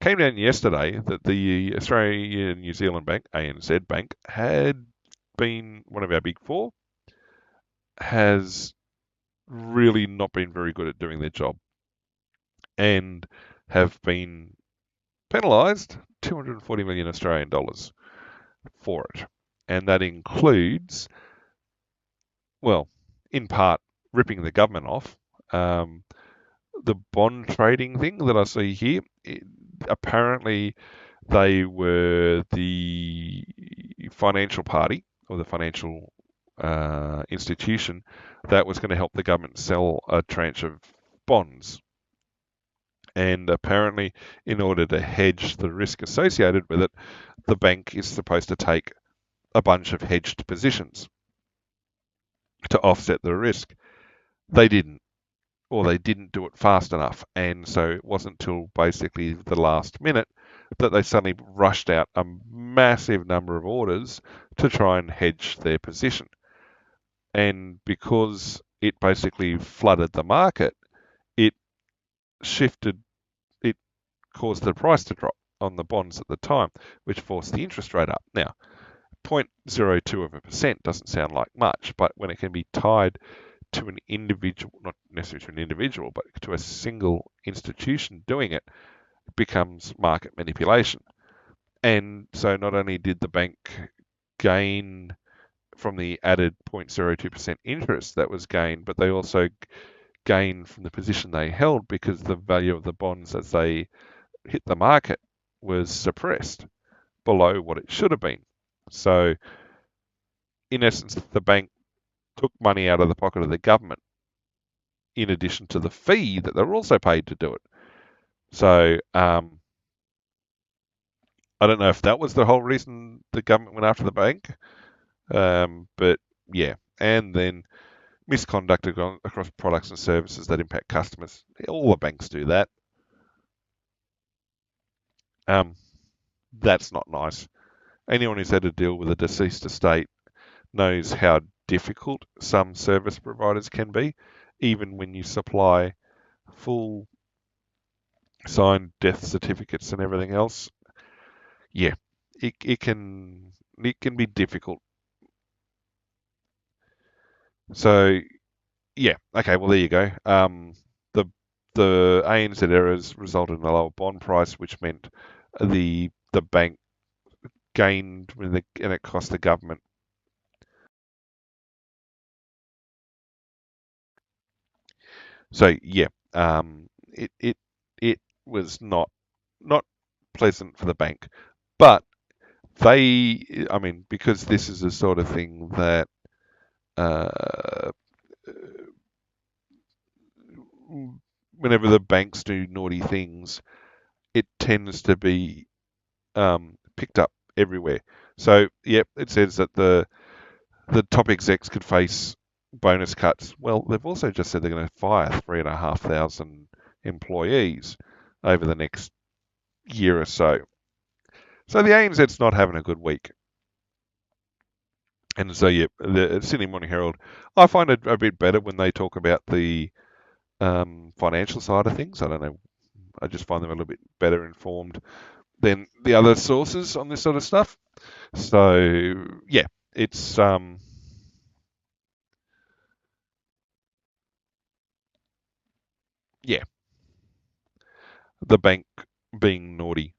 came down yesterday that the Australia New Zealand Bank, ANZ Bank, had been one of our big four, has really not been very good at doing their job and have been penalised 240 million Australian dollars for it. And that includes, well, in part, ripping the government off. The bond trading thing that I see here, apparently they were the financial party or the financial institution that was going to help the government sell a tranche of bonds. And apparently, in order to hedge the risk associated with it, the bank is supposed to take a bunch of hedged positions to offset the risk. They didn't, or they didn't do it fast enough. And so it wasn't until basically the last minute that they suddenly rushed out a massive number of orders to try and hedge their position. And because it basically flooded the market, it shifted, it caused the price to drop on the bonds at the time, which forced the interest rate up. Now, 0.02% doesn't sound like much, but when it can be tied to an individual, not necessarily to an individual, but to a single institution doing it, it becomes market manipulation. And so not only did the bank gain from the added 0.02% interest that was gained, but they also gained from the position they held because the value of the bonds as they hit the market was suppressed below what it should have been. So, in essence, the bank took money out of the pocket of the government in addition to the fee that they're also paid to do it. So, I don't know if that was the whole reason the government went after the bank, but yeah. And then misconduct across products and services that impact customers. All the banks do that. Um, that's not nice. Anyone who's had to deal with a deceased estate knows how difficult some service providers can be, even when you supply full signed death certificates and everything else. Yeah, it can be difficult. So yeah, okay, well there you go. The ANZ errors resulted in a lower bond price, which meant the bank gained and it cost the government. So yeah, it was not pleasant for the bank, but I mean, because this is the sort of thing that uh, whenever the banks do naughty things, it tends to be picked up everywhere. So, yep, it says that the top execs could face bonus cuts. Well, they've also just said they're going to fire 3,500 employees over the next year or so. So the ANZ's not having a good week. And so, yeah, the Sydney Morning Herald, I find it a bit better when they talk about the financial side of things. I don't know. I just find them a little bit better informed than the other sources on this sort of stuff. So yeah, it's yeah, the bank being naughty.